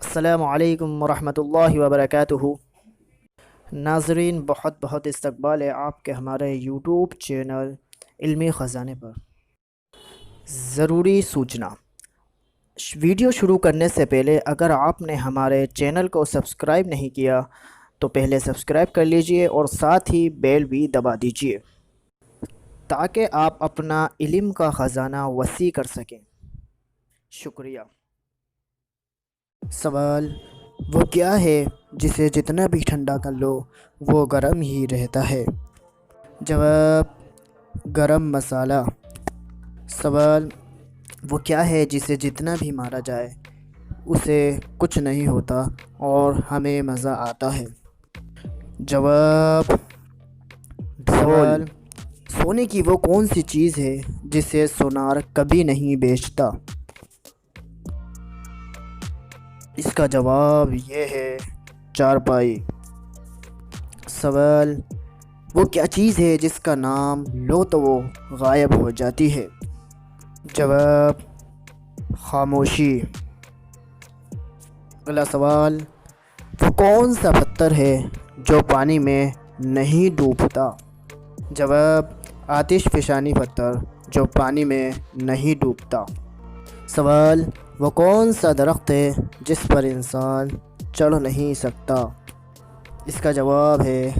السلام علیکم ورحمۃ اللہ وبرکاتہ۔ ناظرین، بہت بہت استقبال ہے آپ کے ہمارے یوٹیوب چینل علمی خزانے پر۔ ضروری سوچنا، ویڈیو شروع کرنے سے پہلے اگر آپ نے ہمارے چینل کو سبسکرائب نہیں کیا تو پہلے سبسکرائب کر لیجئے اور ساتھ ہی بیل بھی دبا دیجئے تاکہ آپ اپنا علم کا خزانہ وسیع کر سکیں۔ شکریہ۔ سوال: وہ کیا ہے جسے جتنا بھی ٹھنڈا کر لو وہ گرم ہی رہتا ہے؟ جواب: گرم مسالہ۔ سوال: وہ کیا ہے جسے جتنا بھی مارا جائے اسے کچھ نہیں ہوتا اور ہمیں مزہ آتا ہے؟ جواب: ڈھول۔ سونے کی وہ کون سی چیز ہے جسے سونار کبھی نہیں بیچتا؟ اس کا جواب یہ ہے چارپائی۔ سوال: وہ کیا چیز ہے جس کا نام لو تو وہ غائب ہو جاتی ہے؟ جواب: خاموشی۔ اگلا سوال: وہ کون سا پتھر ہے جو پانی میں نہیں ڈوبتا؟ جواب: آتش فشانی پتھر جو پانی میں نہیں ڈوبتا۔ سوال: وہ کون سا درخت ہے جس پر انسان چڑھ نہیں سکتا؟ اس کا جواب ہے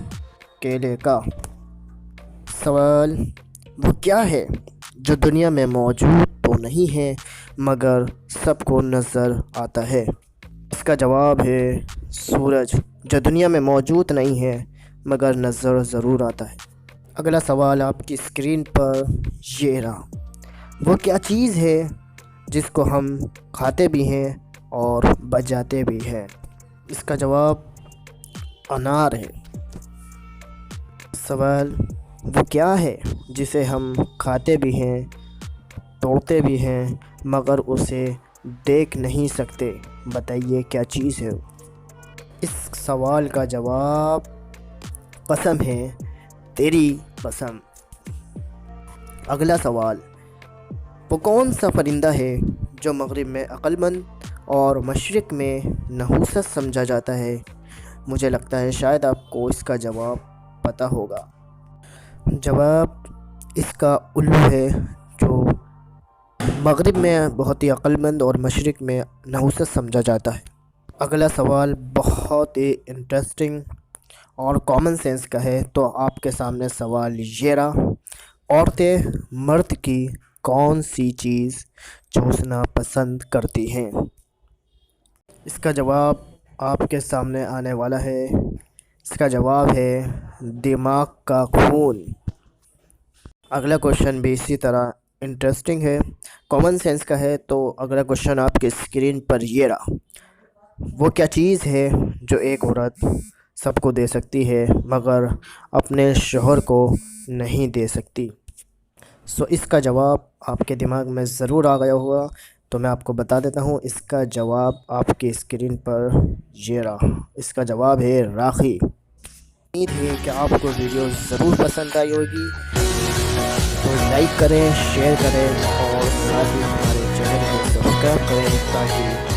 کیلے کا۔ سوال: وہ کیا ہے جو دنیا میں موجود تو نہیں ہے مگر سب کو نظر آتا ہے؟ اس کا جواب ہے سورج، جو دنیا میں موجود نہیں ہے مگر نظر ضرور آتا ہے۔ اگلا سوال آپ کی اسکرین پر یہ رہا: وہ کیا چیز ہے جس کو ہم کھاتے بھی ہیں اور بجاتے بھی ہیں؟ اس کا جواب انار ہے۔ سوال: وہ کیا ہے جسے ہم کھاتے بھی ہیں، توڑتے بھی ہیں مگر اسے دیکھ نہیں سکتے؟ بتائیے کیا چیز ہے؟ اس سوال کا جواب قسم ہے، تیری قسم۔ اگلا سوال: وہ کون سا پرندہ ہے جو مغرب میں عقل مند اور مشرق میں نحوست سمجھا جاتا ہے؟ مجھے لگتا ہے شاید آپ کو اس کا جواب پتہ ہوگا۔ جواب: اس کا الو ہے، جو مغرب میں بہت ہی عقل مند اور مشرق میں نحوست سمجھا جاتا ہے۔ اگلا سوال بہت ہی انٹرسٹنگ اور کامن سینس کا ہے، تو آپ کے سامنے سوال یہ رہا: عورتیں مرد کی کون سی چیز چوسنا پسند کرتی ہیں؟ اس کا جواب آپ کے سامنے آنے والا ہے۔ اس کا جواب ہے دماغ کا خون۔ اگلا کوشچن بھی اسی طرح انٹرسٹنگ ہے، کامن سینس کا ہے، تو اگلا کوشچن آپ کے اسکرین پر یہ رہا: وہ کیا چیز ہے جو ایک عورت سب کو دے سکتی ہے مگر اپنے شوہر کو نہیں دے سکتی؟ اس کا جواب آپ کے دماغ میں ضرور آ گیا ہوگا، تو میں آپ کو بتا دیتا ہوں۔ اس کا جواب آپ کی اسکرین پر یہ رہا۔ اس کا جواب ہے راکھی۔ امید ہے کہ آپ کو ویڈیو ضرور پسند آئی ہوگی، تو لائک کریں، شیئر کریں اور ساتھ ہی ہمارے چینل کو سبسکرائب کریں تاکہ